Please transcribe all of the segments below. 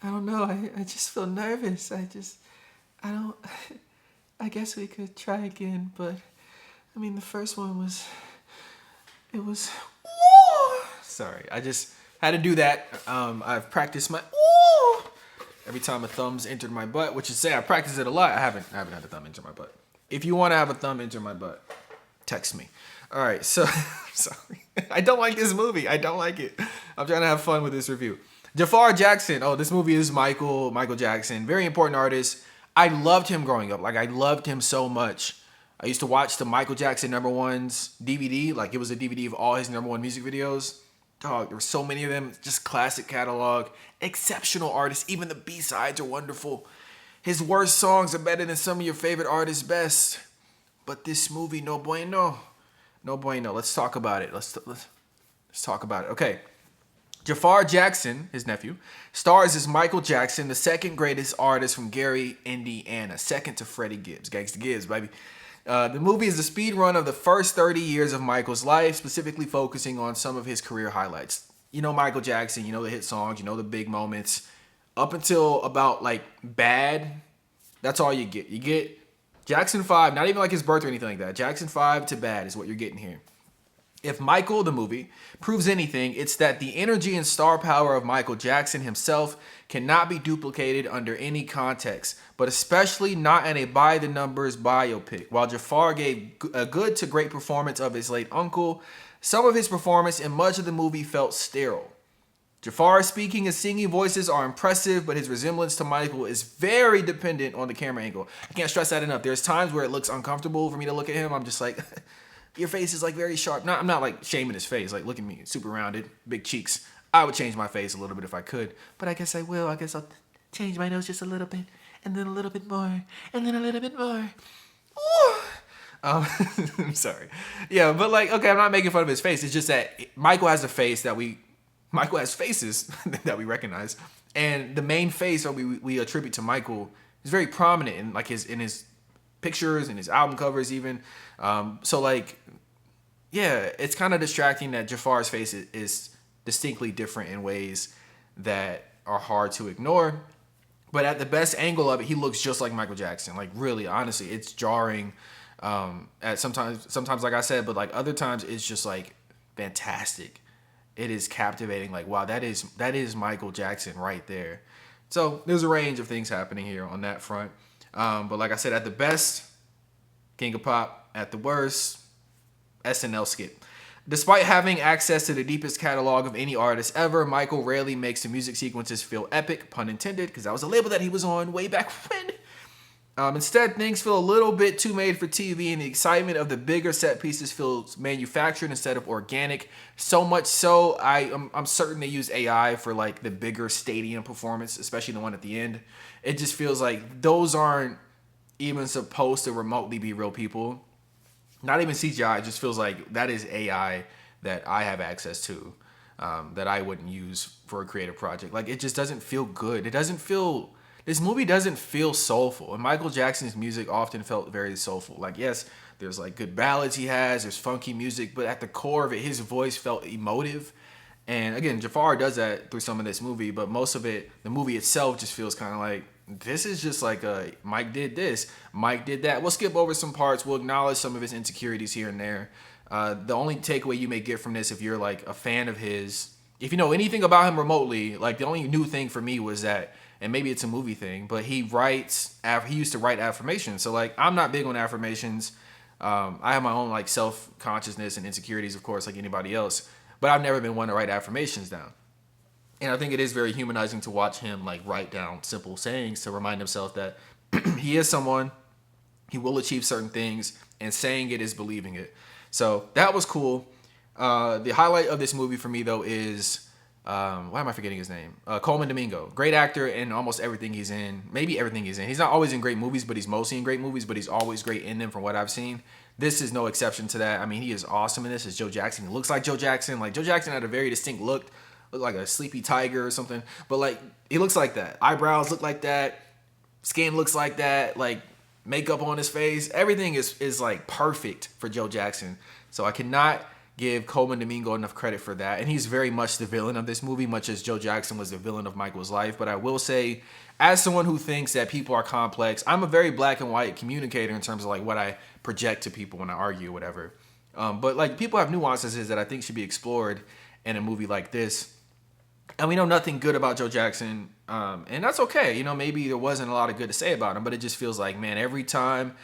I don't know. I just feel nervous. I don't. I guess we could try again, but I mean, the first one was. It was. Sorry, I just had to do that. I've practiced my. Every time a thumb's entered my butt, which is say I practice it a lot. I haven't had a thumb enter my butt. If you want to have a thumb enter my butt, text me. All right, so sorry. I don't like this movie. I don't like it. I'm trying to have fun with this review. Jafar Jackson. Oh, this movie is Michael Jackson. Very important artist. I loved him growing up. Like I loved him so much. I used to watch the Michael Jackson number ones DVD. Like it was a DVD of all his number one music videos. Dog, there were so many of them. Just classic catalog. Exceptional artist. Even the B-sides are wonderful. His worst songs are better than some of your favorite artists' best. But this movie, no bueno. No bueno. Let's talk about it. Let's talk about it. Okay. Jafar Jackson, his nephew, stars as Michael Jackson, the second greatest artist from Gary, Indiana, second to Freddie Gibbs. Gangsta Gibbs, baby. The movie is the speed run of the first 30 years of Michael's life, specifically focusing on some of his career highlights. You know Michael Jackson, you know the hit songs, you know the big moments. Up until about like Bad, that's all you get. You get Jackson 5, not even like his birth or anything like that. Jackson 5 to Bad is what you're getting here. If Michael, the movie, proves anything, it's that the energy and star power of Michael Jackson himself cannot be duplicated under any context, but especially not in a by the numbers biopic. While Jafar gave a good to great performance of his late uncle, some of his performance in much of the movie felt sterile. Jafar's speaking and singing voices are impressive, but his resemblance to Michael is very dependent on the camera angle. I can't stress that enough. There's times where it looks uncomfortable for me to look at him. I'm just like, your face is like very sharp. I'm not like shaming his face. Like, look at me, super rounded, big cheeks. I would change my face a little bit if I could, but I guess I will. I guess I'll change my nose just a little bit, and then a little bit more, and then a little bit more. Ooh. I'm sorry. Yeah, but like, okay, I'm not making fun of his face. It's just that Michael has faces that we recognize, and the main face that we attribute to Michael is very prominent in like his pictures and his album covers even. So like, yeah, it's kind of distracting that Jafar's face is distinctly different in ways that are hard to ignore. But at the best angle of it, he looks just like Michael Jackson. Like really, honestly, it's jarring. At sometimes like I said, but like other times it's just like fantastic. It is captivating. Like wow, that is Michael Jackson right there. So there's a range of things happening here on that front. But like I said, at the best, King of Pop. At the worst, SNL skit. Despite having access to the deepest catalog of any artist ever, Michael rarely makes the music sequences feel epic, pun intended, because that was a label that he was on way back when. Instead, things feel a little bit too made for TV, and the excitement of the bigger set pieces feels manufactured instead of organic. So much so, I'm certain they use AI for like the bigger stadium performance, especially the one at the end. It just feels like those aren't even supposed to remotely be real people. Not even CGI. It just feels like that is AI that I have access to, that I wouldn't use for a creative project. Like it just doesn't feel good. It doesn't feel. This movie doesn't feel soulful. And Michael Jackson's music often felt very soulful. Like yes, there's like good ballads he has. There's funky music, but at the core of it, his voice felt emotive. And again, Jafar does that through some of this movie, but most of it, the movie itself, just feels kind of like this is just like a Mike did this, Mike did that. We'll skip over some parts. We'll acknowledge some of his insecurities here and there. The only takeaway you may get from this, if you're like a fan of his, if you know anything about him remotely, like the only new thing for me was that, and maybe it's a movie thing, but he used to write affirmations. So like I'm not big on affirmations. I have my own like self consciousness and insecurities, of course, like anybody else. But I've never been one to write affirmations down. And I think it is very humanizing to watch him like write down simple sayings to remind himself that he is someone, he will achieve certain things, and saying it is believing it. So that was cool. The highlight of this movie for me though is why am I forgetting his name? Coleman Domingo, great actor in almost everything he's in. Maybe everything he's in. He's not always in great movies, but he's mostly in great movies. But he's always great in them, from what I've seen. This is no exception to that. I mean, he is awesome in this as Joe Jackson. He looks like Joe Jackson. Like Joe Jackson had a very distinct look like a sleepy tiger or something. But like he looks like that. Eyebrows look like that. Skin looks like that. Like makeup on his face. Everything is like perfect for Joe Jackson. So I cannot give Coleman Domingo enough credit for that. And he's very much the villain of this movie, much as Joe Jackson was the villain of Michael's life. But I will say, as someone who thinks that people are complex, I'm a very black and white communicator in terms of like what I project to people when I argue or whatever. But like people have nuances that I think should be explored in a movie like this. And we know nothing good about Joe Jackson, and that's okay. You know, maybe there wasn't a lot of good to say about him, but it just feels like, man, every time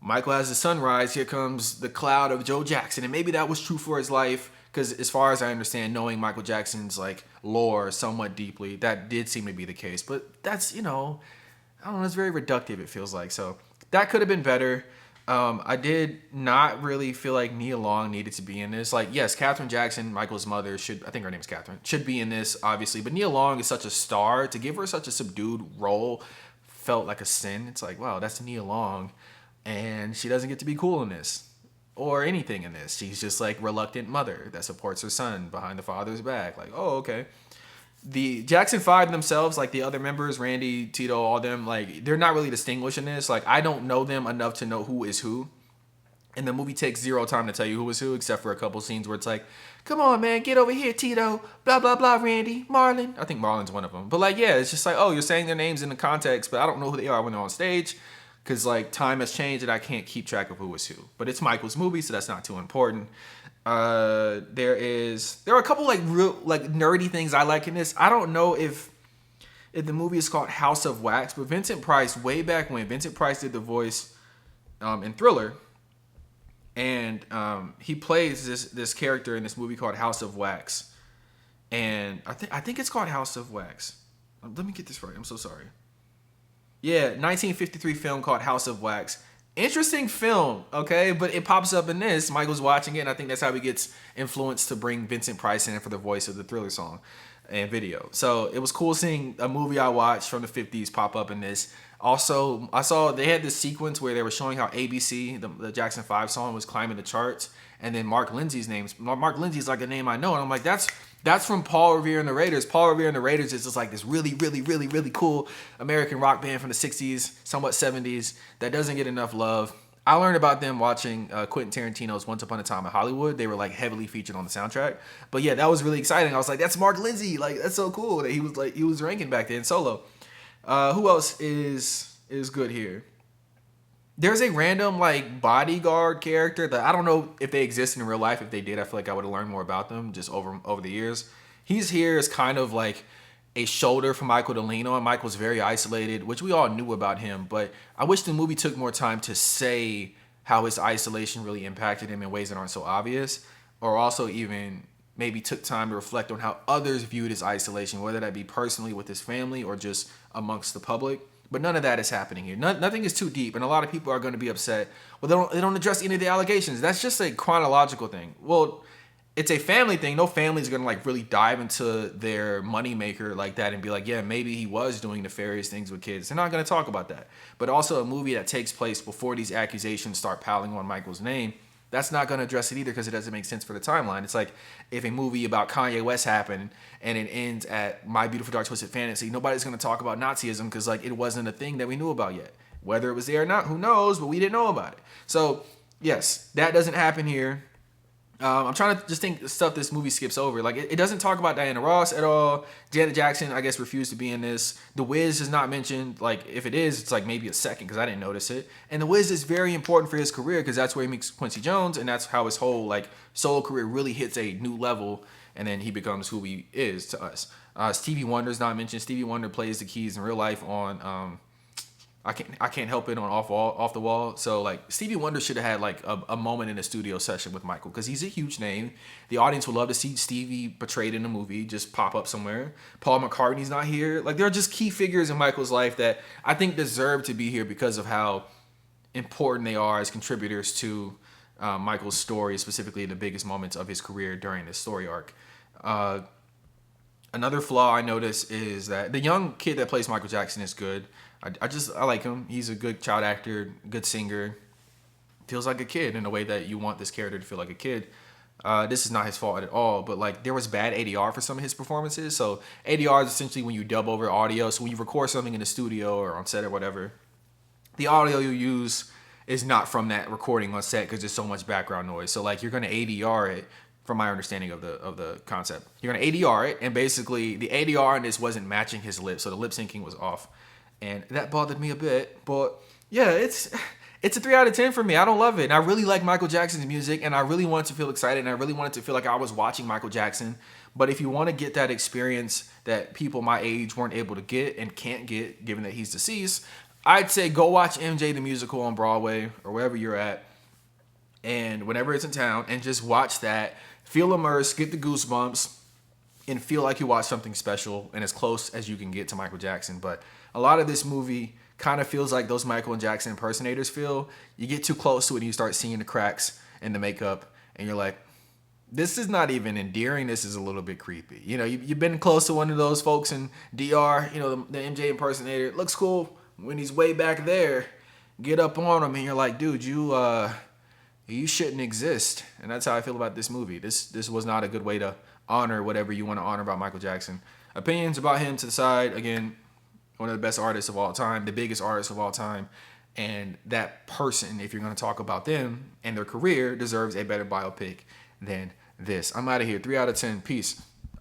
Michael has the sunrise, here comes the cloud of Joe Jackson. And maybe that was true for his life, because as far as I understand, knowing Michael Jackson's like lore somewhat deeply, that did seem to be the case. But that's, you know, I don't know, it's very reductive, it feels like. So that could have been better. I did not really feel like Nia Long needed to be in this. Like, yes, Katherine Jackson, Michael's mother, I think her name's Katherine, should be in this, obviously. But Nia Long is such a star. To give her such a subdued role felt like a sin. It's like, wow, that's Nia Long. And she doesn't get to be cool in this or anything in this. She's just like reluctant mother that supports her son behind the father's back. Like, oh, okay. The Jackson 5 themselves, like the other members, Randy, Tito, all them, like they're not really distinguished in this. Like I don't know them enough to know who is who. And the movie takes zero time to tell you who is who, except for a couple scenes where it's like, come on, man, get over here, Tito, blah, blah, blah, Randy, Marlon. I think Marlon's one of them. But like, yeah, it's just like, oh, you're saying their names in the context, but I don't know who they are when they're on stage. Because like time has changed and I can't keep track of who is who. But it's Michael's movie, so that's not too important. There are a couple like real like nerdy things I like in this. I don't know if the movie is called House of Wax, but Vincent Price, way back when Vincent Price did the voice in Thriller, and he plays this character in this movie called House of Wax, and I think it's called House of Wax. Let me get this right. I'm so sorry. Yeah, 1953 film called House of Wax. Interesting film, okay? But it pops up in this. Michael's watching it, and I think that's how he gets influenced to bring Vincent Price in for the voice of the Thriller song and video. So it was cool seeing a movie I watched from the 50s pop up in this. Also, I saw they had this sequence where they were showing how ABC, the Jackson 5 song, was climbing the charts. And then Mark Lindsay's like a name I know. And I'm like, that's from Paul Revere and the Raiders. Paul Revere and the Raiders is just like this really, really, really, really cool American rock band from the 60s, somewhat 70s, that doesn't get enough love. I learned about them watching Quentin Tarantino's Once Upon a Time in Hollywood. They were like heavily featured on the soundtrack. But yeah, that was really exciting. I was like, that's Mark Lindsay. Like, that's so cool that he was ranking back then solo. Who else is good here? There's a random like bodyguard character that I don't know if they exist in real life. If they did, I feel like I would have learned more about them just over the years. He's here as kind of like a shoulder for Michael to lean on. Michael's very isolated, which we all knew about him, but I wish the movie took more time to say how his isolation really impacted him in ways that aren't so obvious, or also even maybe took time to reflect on how others viewed his isolation, whether that be personally with his family or just amongst the public. But none of that is happening here. Nothing is too deep, and a lot of people are going to be upset. Well, they don't address any of the allegations. That's just a chronological thing. Well, it's a family thing. No family is going to like really dive into their moneymaker like that and be like, yeah, maybe he was doing nefarious things with kids. They're not going to talk about that. But also a movie that takes place before these accusations start piling on Michael's name, that's not going to address it either because it doesn't make sense for the timeline. It's like if a movie about Kanye West happened and it ends at My Beautiful Dark Twisted Fantasy, nobody's going to talk about Nazism because like it wasn't a thing that we knew about yet. Whether it was there or not, who knows, but we didn't know about it. So yes, that doesn't happen here. I'm trying to just think stuff this movie skips over. Like it doesn't talk about Diana Ross at all. Janet Jackson, I guess, refused to be in this. The Wiz is not mentioned. Like if it is, it's like maybe a second because I didn't notice it. And The Wiz is very important for his career because that's where he meets Quincy Jones, and that's how his whole like solo career really hits a new level, and then he becomes who he is to us. Stevie Wonder's not mentioned. Stevie Wonder plays the keys in real life on I can't help it on off the wall. So like Stevie Wonder should have had like a moment in a studio session with Michael because he's a huge name. The audience would love to see Stevie portrayed in a movie, just pop up somewhere. Paul McCartney's not here. Like there are just key figures in Michael's life that I think deserve to be here because of how important they are as contributors to Michael's story, specifically the biggest moments of his career during this story arc. Another flaw I notice is that the young kid that plays Michael Jackson is good. I like him. He's a good child actor, good singer. Feels like a kid in a way that you want this character to feel like a kid. This is not his fault at all, but like there was bad ADR for some of his performances. So ADR is essentially when you dub over audio. So when you record something in the studio or on set or whatever, the audio you use is not from that recording on set because there's so much background noise. So like you're gonna ADR it, from my understanding of the concept. You're gonna ADR it, and basically the ADR in this wasn't matching his lips, so the lip syncing was off, and that bothered me a bit. But yeah, it's a 3 out of 10 for me. I don't love it, and I really like Michael Jackson's music, and I really wanted to feel excited, and I really wanted to feel like I was watching Michael Jackson. But if you want to get that experience that people my age weren't able to get and can't get, given that he's deceased, I'd say go watch MJ the Musical on Broadway or wherever you're at, and whenever it's in town, and just watch that, feel immersed, get the goosebumps, and feel like you watch something special and as close as you can get to Michael Jackson. But a lot of this movie kind of feels like those Michael Jackson impersonators feel. You get too close to it and you start seeing the cracks in the makeup, and you're like, this is not even endearing. This is a little bit creepy. You know, you've been close to one of those folks in DR, you know, the MJ impersonator. It looks cool when he's way back there. Get up on him and you're like, dude, you shouldn't exist. And that's how I feel about this movie. This was not a good way to honor whatever you want to honor about Michael Jackson. Opinions about him to the side. Again, one of the best artists of all time, the biggest artist of all time. And that person, if you're going to talk about them and their career, deserves a better biopic than this. I'm out of here. 3 out of 10. Peace.